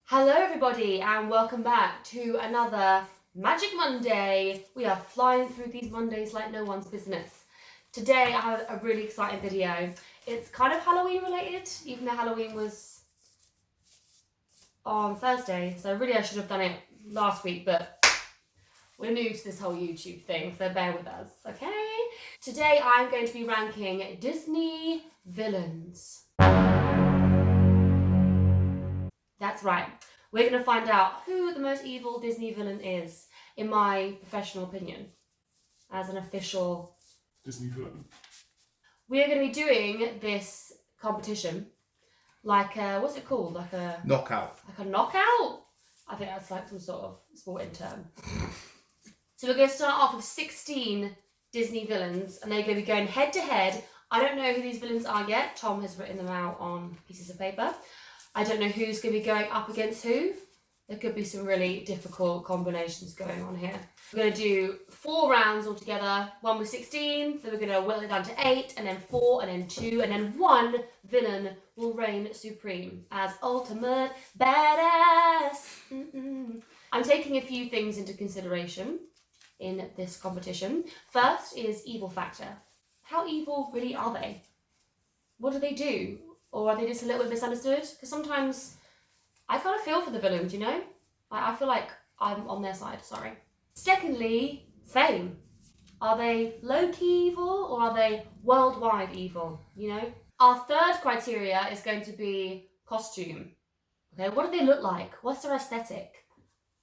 Hello everybody and welcome back to another Magic Monday. We are flying through these Mondays like no one's business. Today I have a really exciting video. It's kind of Halloween related, even though Halloween was on Thursday. So really I should have done it last week, but we're new to this whole YouTube thing, so bear with us, okay? Today I'm going to be ranking Disney villains. That's right. We're going to find out who the most evil Disney villain is, in my professional opinion, as an official Disney villain. We are going to be doing this competition like a, what's it called? Like a knockout. Like a knockout? I think that's like some sort of sporting term. So we're going to start off with 16 Disney villains, and they're going to be going head to head. I don't know who these villains are yet. Tom has written them out on pieces of paper. I don't know who's going to be going up against who. There could be some really difficult combinations going on here. We're going to do 4 rounds altogether. One with 16, then we're going to whittle it down to 8, and then 4, and then 2, and then 1 villain will reign supreme as ultimate badass. I'm taking a few things into consideration in this competition. First is evil factor. How evil really are they? What do they do? Or are they just a little bit misunderstood? Because sometimes I kind of feel for the villains, you know? I feel like I'm on their side, sorry. Secondly, fame. Are they low-key evil or are they worldwide evil, you know? Our third criteria is going to be costume. Okay, what do they look like? What's their aesthetic?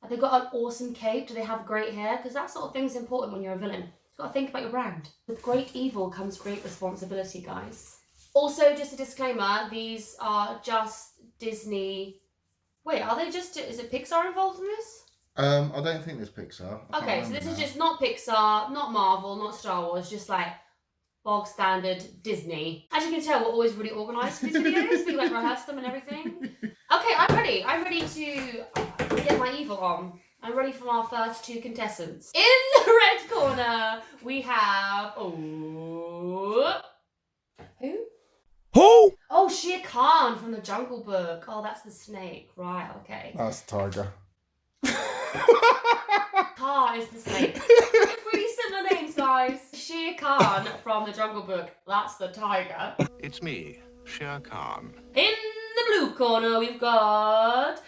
Have they got an awesome cape? Do they have great hair? Because that sort of thing's important when you're a villain. You've got to think about your brand. With great evil comes great responsibility, guys. Also, just a disclaimer, these are just Disney... Wait, are they just... Is it Pixar involved in this? I don't think there's Pixar. Okay, so this is just not Pixar, not Marvel, not Star Wars, just like bog standard Disney. As you can tell, we're always really organised for these videos. We like rehearse them and everything. Okay, I'm ready. I'm ready to get my evil on. I'm ready for our first 2 contestants. In the red corner, we have... Oh... Who? Who? Oh, Shere Khan from the Jungle Book. Oh, that's the snake. Right, okay. That's Tiger. Car is the snake. Pretty similar names, guys. Shere Khan from the Jungle Book. That's the tiger. It's me, Shere Khan. In the blue corner, we've got...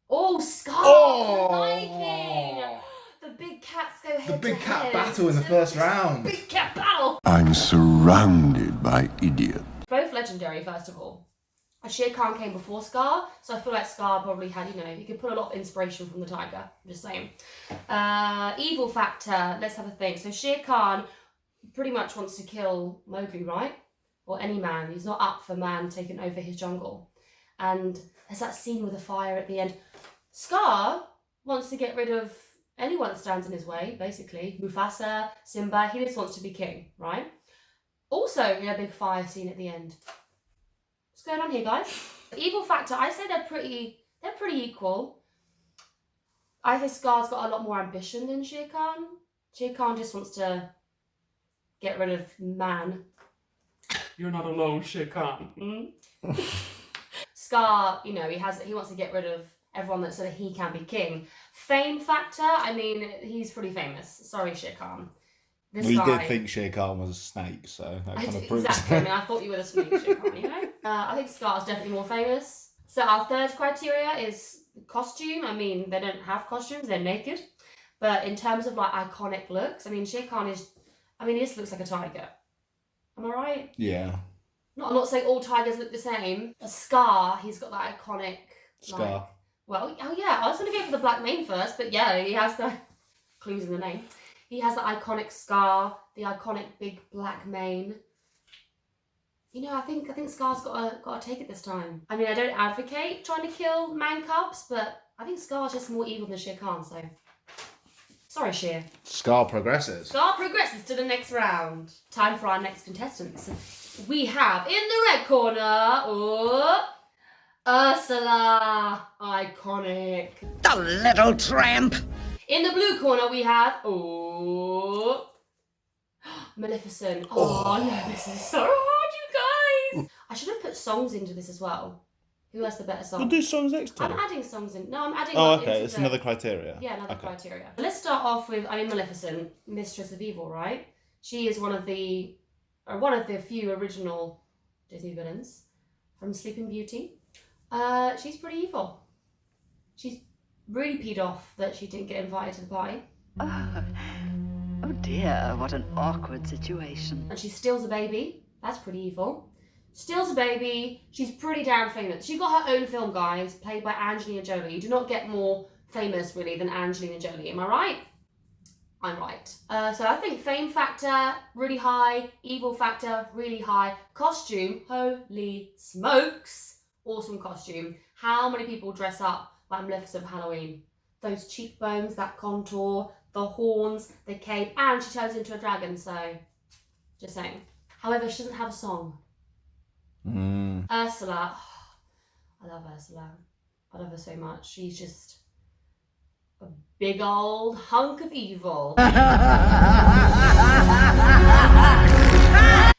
Oh, Scar from the Lion King. The big cats go head to head. The big cat battle in the first round. Big cat battle. I'm surrounded by idiots. Both legendary, first of all. Shere Khan came before Scar, so I feel like Scar probably had, you know, he could put a lot of inspiration from the tiger. I'm just saying. Evil factor, let's have a think. So Shere Khan pretty much wants to kill Mowgli, right? Or any man. He's not up for man taking over his jungle. And there's that scene with the fire at the end. Scar wants to get rid of anyone that stands in his way, basically. Mufasa, Simba, he just wants to be king, right? Also, a big fire scene at the end. What's going on here, guys? Evil factor, I say they're pretty equal. I think Scar's got a lot more ambition than Shere Khan. Shere Khan just wants to get rid of man. You're not alone, Shere Khan. Scar, you know, he wants to get rid of everyone that so that he can be king. Fame factor, I mean, he's pretty famous. Sorry, Shere Khan. We did think Shere Khan was a snake, so that kind of proves exactly. I mean, I thought you were the snake, Shere Khan, you know? I think Scar's definitely more famous. So our third criteria is costume. I mean, they don't have costumes, they're naked. But in terms of like iconic looks, I mean, Shere Khan is, I mean, he just looks like a tiger. Am I right? Yeah. I'm not saying all tigers look the same. A Scar, he's got that iconic... Scar. Like, well, oh yeah, I was going to go for the black mane first, but yeah, he has the... Clues in the name. He has the iconic scar, the iconic big black mane. You know, I think Scar's got to take it this time. I mean, I don't advocate trying to kill man cubs, but I think Scar's just more evil than Shere Khan, so... Sorry, Shere. Scar progresses. Scar progresses to the next round. Time for our next contestants. We have, in the red corner, Ursula. Iconic. The little tramp. In the blue corner, we have, Maleficent. Oh no, this is so hard, you guys. I should have put songs into this as well. Who has the better song? We'll do songs next time. I'm adding songs in. No, I'm adding. Oh, like, okay. into It's the- another criteria. Yeah, another Okay. criteria. Let's start off with, Maleficent, Mistress of Evil, right? She is one of the few original Disney villains from Sleeping Beauty. She's pretty evil. She's really peed off that she didn't get invited to the party. Oh dear, what an awkward situation. And she steals a baby. That's pretty evil. Steals a baby. She's pretty damn famous. She got her own film, guys, played by Angelina Jolie. You do not get more famous, really, than Angelina Jolie. Am I right? I'm right. So I think fame factor, really high. Evil factor, really high. Costume, holy smokes. Awesome costume. How many people dress up like Maleficent for Halloween? Those cheekbones, that contour, the horns, the cape, and she turns into a dragon, so just saying. However, she doesn't have a song. Ursula. I love Ursula. I love her so much. She's just a big old hunk of evil.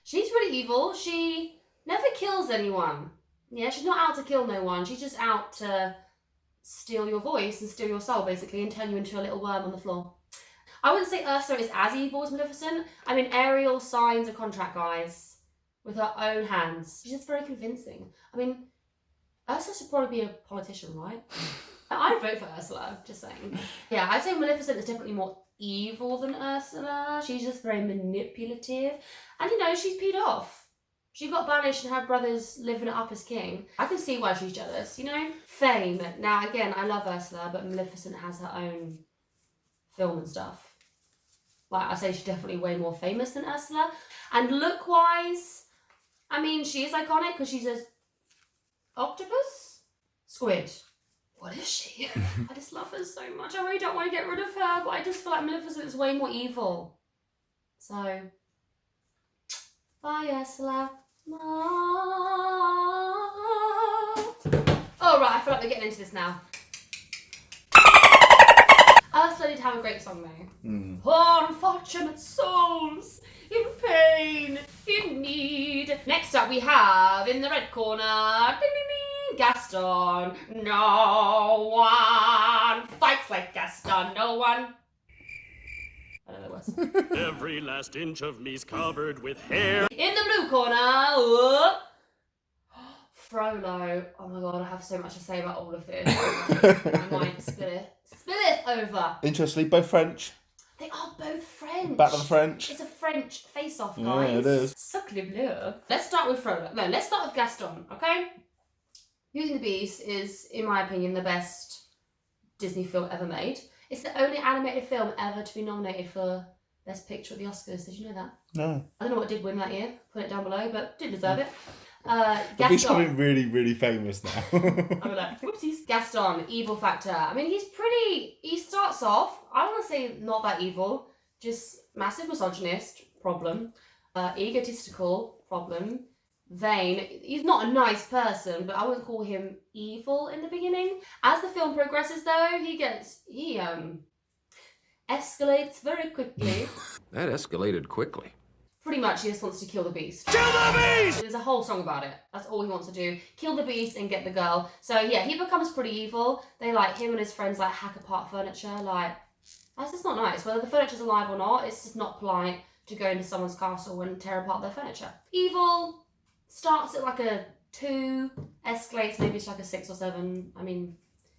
She's really evil. She never kills anyone. Yeah, she's not out to kill no one. She's just out to steal your voice and steal your soul, basically, and turn you into a little worm on the floor. I wouldn't say Ursula is as evil as Maleficent. I mean, Ariel signs a contract, guys, with her own hands. She's just very convincing. I mean, Ursula should probably be a politician, right? I'd vote for Ursula, just saying. Yeah, I'd say Maleficent is definitely more evil than Ursula. She's just very manipulative. And, she's peed off. She got banished and her brother's living it up as king. I can see why she's jealous, Fame. Now, again, I love Ursula, but Maleficent has her own film and stuff. Like, I say she's definitely way more famous than Ursula. And look-wise, I mean, she is iconic because she's a octopus? Squid. What is she? I just love her so much. I really don't want to get rid of her, but I just feel like Maleficent is way more evil. So, bye, Ursula. Oh, right, I feel like we're getting into this now. Ursula did have a great song, though. Poor unfortunate souls in pain, in need. Next up, we have in the red corner, ding, ding, ding, Gaston. No one fights like Gaston. No one. I don't know what's. Every last inch of me's covered with hair. In the blue corner, Frollo. Oh my god, I have so much to say about all of this. I might spill it over. Interestingly, both French. They are both French. Back to the French. It's a French face-off, guys. Yeah, it is. Sacre bleu. Let's start with Frollo. No, let's start with Gaston, okay? Beauty and the Beast is, in my opinion, the best Disney film ever made. It's the only animated film ever to be nominated for Best Picture at the Oscars. Did you know that? No. I don't know what did win that year. Put it down below, but did deserve it. It'll be something really, really famous now. I'm like, whoopsies. Gaston, evil factor. I mean, he starts off, I want to say not that evil, just massive misogynist, problem, egotistical, problem, vain. He's not a nice person, but I wouldn't call him evil in the beginning. As the film progresses, though, he escalates very quickly. That escalated quickly. Pretty much, he just wants to kill the beast. Kill the beast! There's a whole song about it. That's all he wants to do. Kill the beast and get the girl. So yeah, he becomes pretty evil. They him and his friends hack apart furniture. That's just not nice. Whether the furniture's alive or not, it's just not polite to go into someone's castle and tear apart their furniture. Evil starts at a 2, escalates maybe to a 6 or 7. I mean,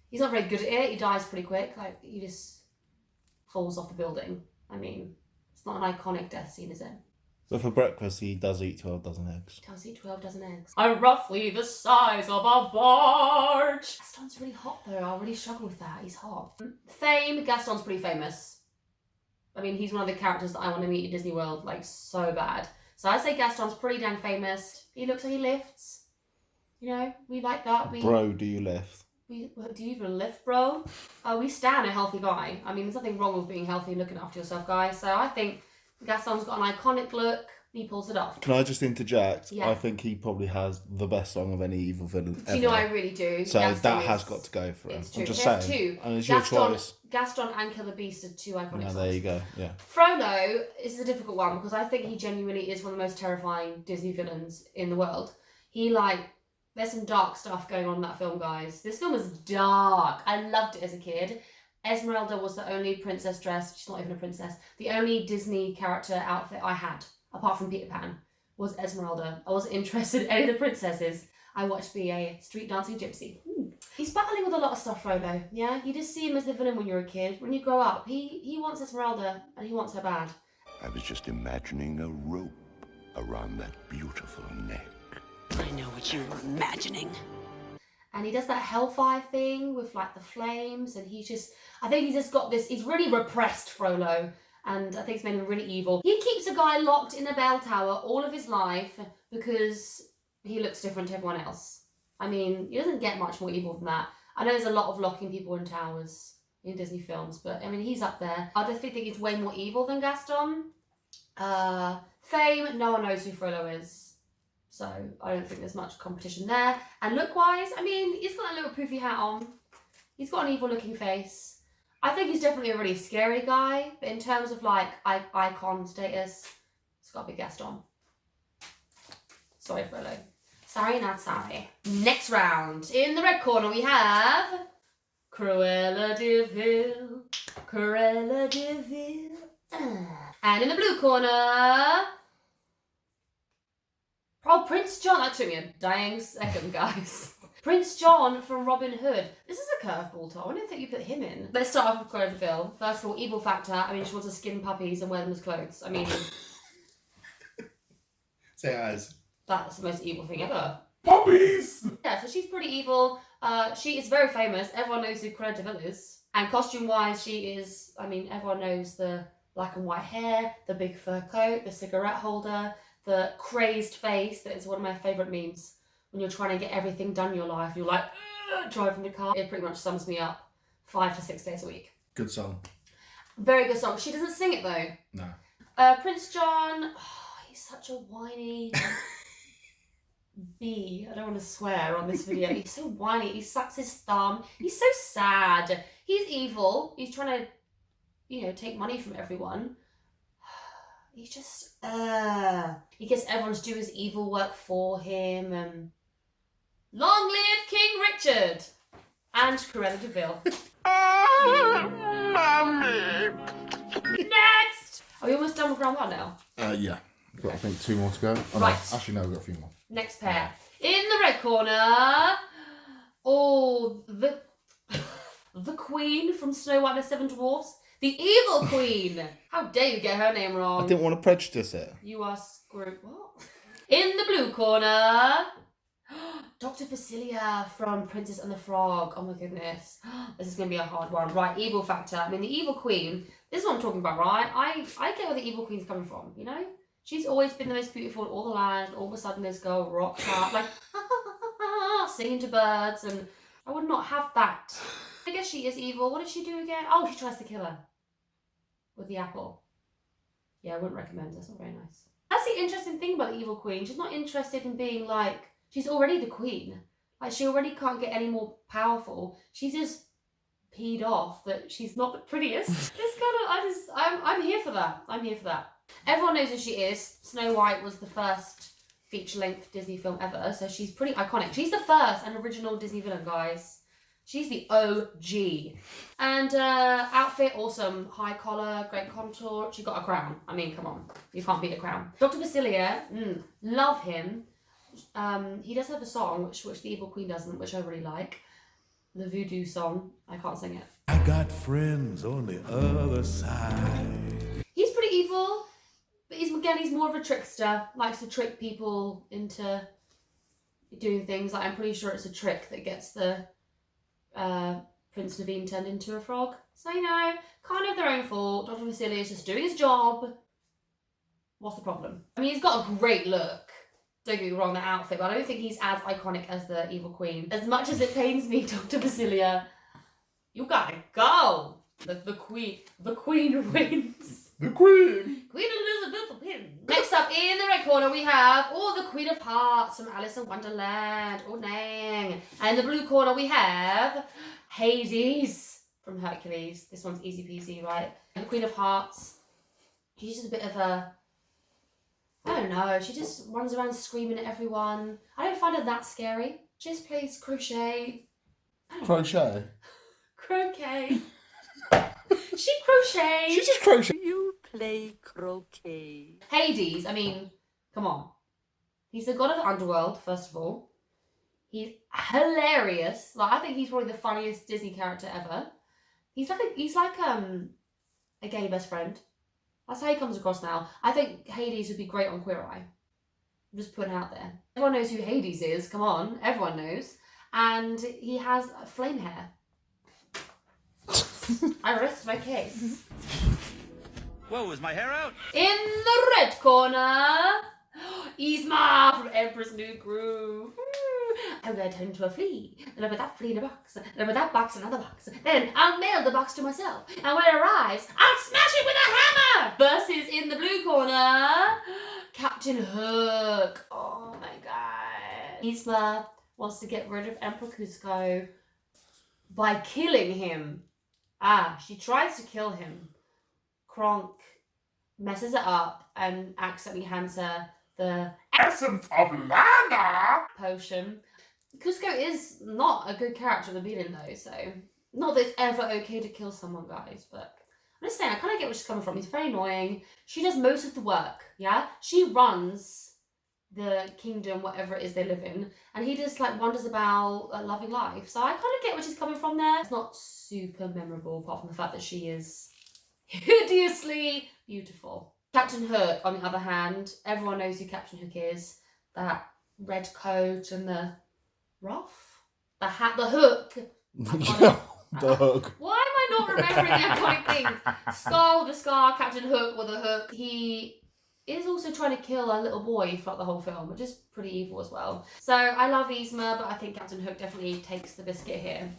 he's not very good at it. He dies pretty quick. He just falls off the building. I mean, it's not an iconic death scene, is it? So for breakfast, he does eat 12 dozen eggs. He does eat 12 dozen eggs. I'm roughly the size of a barge. Gaston's really hot, though. I really struggle with that. He's hot. Fame. Gaston's pretty famous. I mean, he's one of the characters that I want to meet in Disney World, so bad. So I'd say Gaston's pretty damn famous. He looks like he lifts. We like that. Bro, do you lift? Do you even lift, bro? We stand a healthy guy. I mean, there's nothing wrong with being healthy and looking after yourself, guys. So I think Gaston's got an iconic look. He pulls it off. Can I just interject? Yeah. I think he probably has the best song of any evil villain ever. Do you know, I really do. So Gaston has got to go for him. It's true. I'm just There's saying. two. And it's your choice. Gaston and Kill the Beast are two iconic songs. There you go. Yeah. Frollo is a difficult one because I think he genuinely is one of the most terrifying Disney villains in the world. He There's some dark stuff going on in that film, guys. This film is dark. I loved it as a kid. Esmeralda was the only princess dress. She's not even a princess. The only Disney character outfit I had, apart from Peter Pan, was Esmeralda. I wasn't interested in any of the princesses. I watched be a street dancing gypsy. He's battling with a lot of stuff, Frodo. Yeah, you just see him as the villain when you're a kid. When you grow up, he wants Esmeralda and he wants her bad. I was just imagining a rope around that beautiful neck. I know what you were imagining. And he does that hellfire thing with like the flames, and I think he's just got this, he's really repressed, Frollo, and I think it's made him really evil. He keeps a guy locked in a bell tower all of his life because he looks different to everyone else. I mean, he doesn't get much more evil than that. I know there's a lot of locking people in towers in Disney films, but I mean, he's up there. I definitely think he's way more evil than Gaston. Fame, no one knows who Frollo is. So I don't think there's much competition there. And look-wise, I mean, he's got a little poofy hat on. He's got an evil-looking face. I think he's definitely a really scary guy, but in terms of like icon status, it's got to be Gaston. Sorry, Frollo. Sorry, not sorry. Next round. In the red corner, we have Cruella de Vil. Cruella de Vil. And in the blue corner... Oh, Prince John. That took me a dying second, guys. Prince John from Robin Hood. This is a curveball, Tom. I don't think you put him in. Let's start off with Cruella de Vil. First of all, evil factor. I mean, she wants to skin puppies and wear them as clothes. I mean... Say eyes. That's the most evil thing ever. Puppies! Yeah, so she's pretty evil. She is very famous. Everyone knows who Cruella de Vil is. And costume-wise, she is... I mean, everyone knows the black and white hair, the big fur coat, the cigarette holder... The crazed face, that is one of my favourite memes. When you're trying to get everything done in your life, you're like, driving the car. It pretty much sums me up 5 to 6 days a week. Good song. Very good song. She doesn't sing it though. No. Prince John, he's such a whiny bee. I don't want to swear on this video. He's so whiny. He sucks his thumb. He's so sad. He's evil. He's trying to, take money from everyone. He's just, he gets everyone to do his evil work for him, and long live King Richard and Cruella de Vil. Mommy! Next! Are we almost done with round one now? Yeah. We've got, I think, 2 more to go. Oh, Right. No, actually, no, we've got a few more. Next pair. In the red corner, the Queen from Snow White and the Seven Dwarfs. The evil queen! How dare you get her name wrong? I didn't want to prejudice it. You are screwed. What? In the blue corner, Dr. Phacelia from Princess and the Frog. Oh my goodness. This is going to be a hard one. Right, evil factor. I mean, the evil queen. This is what I'm talking about, right? I get where the evil queen's coming from, She's always been the most beautiful in all the land. All of a sudden, this girl rocks up, like, singing to birds, and I would not have that. I guess she is evil. What did she do again? Oh, she tries to kill her. With the apple. Yeah, I wouldn't recommend. That's not very nice. That's the interesting thing about the evil queen. She's not interested in being like... She's already the queen. Like, she already can't get any more powerful. She's just peed off that she's not the prettiest. It's kind of... I'm here for that. I'm here for that. Everyone knows who she is. Snow White was the first feature-length Disney film ever, so she's pretty iconic. She's the first and original Disney villain, guys. She's the OG. And outfit, awesome. High collar, great contour. She got a crown. I mean, come on. You can't beat a crown. Dr. Phacelia, love him. He does have a song, which the evil queen doesn't, which I really like. The voodoo song. I can't sing it. I got friends on the other side. He's pretty evil. But he's more of a trickster. Likes to trick people into doing things. Like, I'm pretty sure it's a trick that gets the... Prince Naveen turned into a frog. So, kind of their own fault. Dr. Phacelia is just doing his job. What's the problem? I mean, he's got a great look. Don't get me wrong, that outfit, but I don't think he's as iconic as the evil queen. As much as it pains me, Dr. Phacelia, you gotta go. The queen wins. The Queen! Queen Elizabeth wins. Next up, in the red corner, we have, the Queen of Hearts from Alice in Wonderland. Oh, dang. And in the blue corner, we have Hades from Hercules. This one's easy peasy, right? And the Queen of Hearts, she's just a bit of a I don't know. She just runs around screaming at everyone. I don't find her that scary. She just plays crochet. Crochet. Croquet. She crochets. She just crochet. You play croquet. Hades, I mean, come on. He's the god of the underworld, first of all. He's hilarious. Like, I think he's probably the funniest Disney character ever. He's like a gay best friend. That's how he comes across now. I think Hades would be great on Queer Eye. I'm just putting it out there. Everyone knows who Hades is. Come on, everyone knows. And he has flame hair. I rest my case. Whoa, is my hair out? In the red corner, Isma from Emperor's New Groove. I'm going to turn into a flea. Then I put that flea in a box. Then I put that box in another box. Then I'll mail the box to myself. And when it arrives, I'll smash it with a hammer. Versus in the blue corner, Captain Hook. Oh my god. Isma wants to get rid of Emperor Cusco by killing him. She tries to kill him. Kronk messes it up and accidentally hands her the Essence of Lana! potion. Cusco is not a good character at the beginning though, so not that it's ever okay to kill someone, guys, but I'm just saying, I kind of get where she's coming from. He's very annoying. She does most of the work, yeah? She runs the kingdom, whatever it is they live in, and he just like wonders about loving life. So I kind of get where she's coming from there. It's not super memorable apart from the fact that she is hideously beautiful. Captain Hook, on the other hand, everyone knows who Captain Hook is. That red coat and the ruff, the hat, the hook. The hook. Why am I not remembering the iconic things? Scar with a scar, Captain Hook with a hook. He is also trying to kill a little boy throughout the whole film, which is pretty evil as well. So I love Yzma, but I think Captain Hook definitely takes the biscuit here.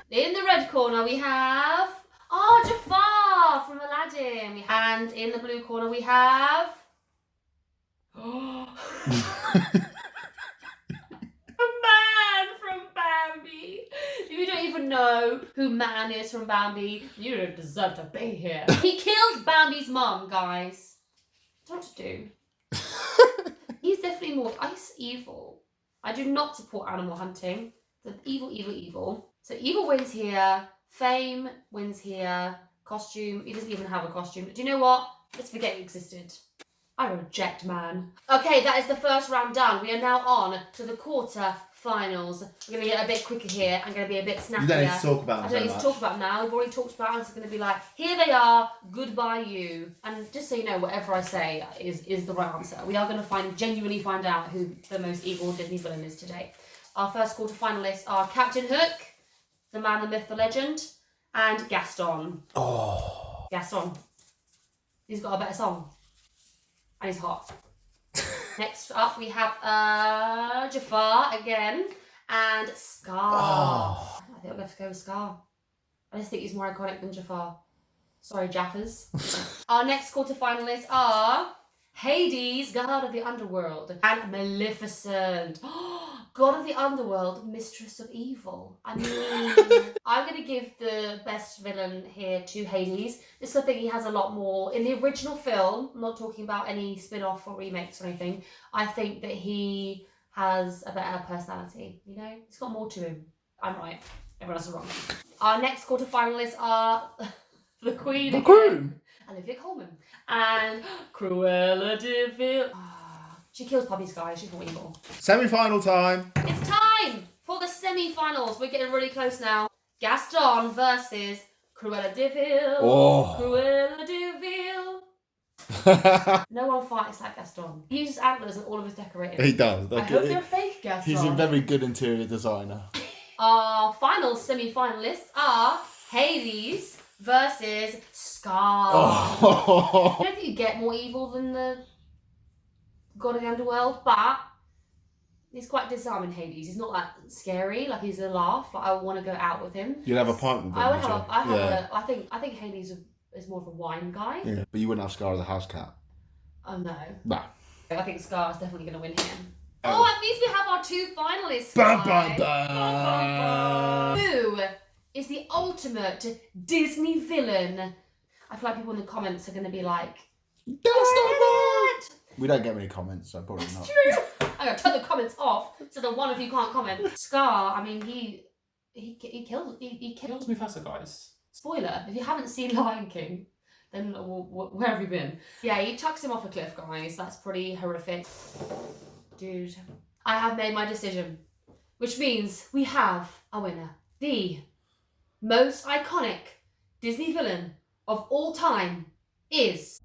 In the red corner we have Jafar from Aladdin. And in the blue corner we have Man from Bambi. If you don't even know who Man is from Bambi, you don't deserve to be here. He kills Bambi's mum, guys. What to do? He's definitely more evil. I do not support animal hunting. The evil, evil, evil. So evil wins here. Fame wins here. Costume. He doesn't even have a costume. Do you know what? Let's forget he existed. I reject Man. Okay, that is the first round done. We are now on to the quarter-finals. We're going to get a bit quicker here. I'm going to be a bit snappier. You don't need to talk about them I don't so need to much. talk about them now. We've already talked about it. It's going to be like, here they are, goodbye you. And just so you know, whatever I say is the right answer. We are going to genuinely find out who the most evil Disney villain is today. Our first quarter-finalists are Captain Hook, the man, the myth, the legend, and Gaston. Oh. Gaston. He's got a better song. And he's hot. Next up, we have Jafar again, and Scar. Oh. I think I'm going to go with Scar. I just think he's more iconic than Jafar. Sorry, Jaffers. Our next quarter-finalists are Hades, god of the underworld, and Maleficent, god of the underworld, mistress of evil. I mean, I'm going to give the best villain here to Hades. Just 'cause I think he has a lot more. In the original film, I'm not talking about any spin-off or remakes or anything, I think that he has a better personality, you know? He's got more to him. I'm right. Everyone else is wrong. Our next quarter-finalists are the Queen. The Queen? Olivia Colman. And Cruella de Vil. She kills puppies, guys. She's not evil. Semi-final time. It's time for the semi-finals. We're getting really close now. Gaston versus Cruella de Vil. Oh. Cruella de Vil. No one fights like Gaston. He uses antlers in all of his decorating. He does. I hope they're fake, Gaston. He's a very good interior designer. Our final semi-finalists are Hades versus Scar. Oh. I don't think you get more evil than the god of the underworld, but he's quite disarming, Hades. He's not that scary, like he's a laugh. Like I would want to go out with him. You'd have a pint with him. I think Hades is more of a wine guy. Yeah, but you wouldn't have Scar as a house cat. Oh no. No. I think Scar is definitely going to win here. Oh, at least we have our two finalists. Bum, guys. bum, bum. Who is the ultimate Disney villain? I feel like people in the comments are going to be like, That's not right. It. We don't get many comments, so probably not. True. I'm gonna turn the comments off so the one of you can't comment. Scar, I mean, he kills Mufasa, guys. Spoiler, if you haven't seen Lion King, then where have you been? Yeah, he chucks him off a cliff, guys. That's pretty horrific. Dude, I have made my decision, which means we have a winner. The most iconic Disney villain of all time is...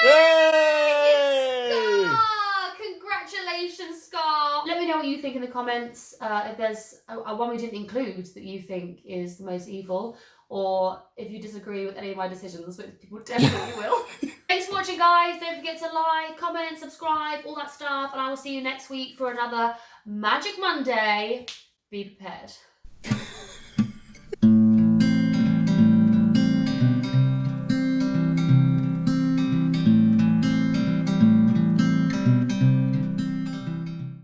Yay! Scar! Congratulations, Scar! Let me know what you think in the comments. If there's a one we didn't include that you think is the most evil, or if you disagree with any of my decisions, which people definitely will. Thanks for watching, guys. Don't forget to like, comment, subscribe, all that stuff, and I will see you next week for another Magic Monday. Be prepared.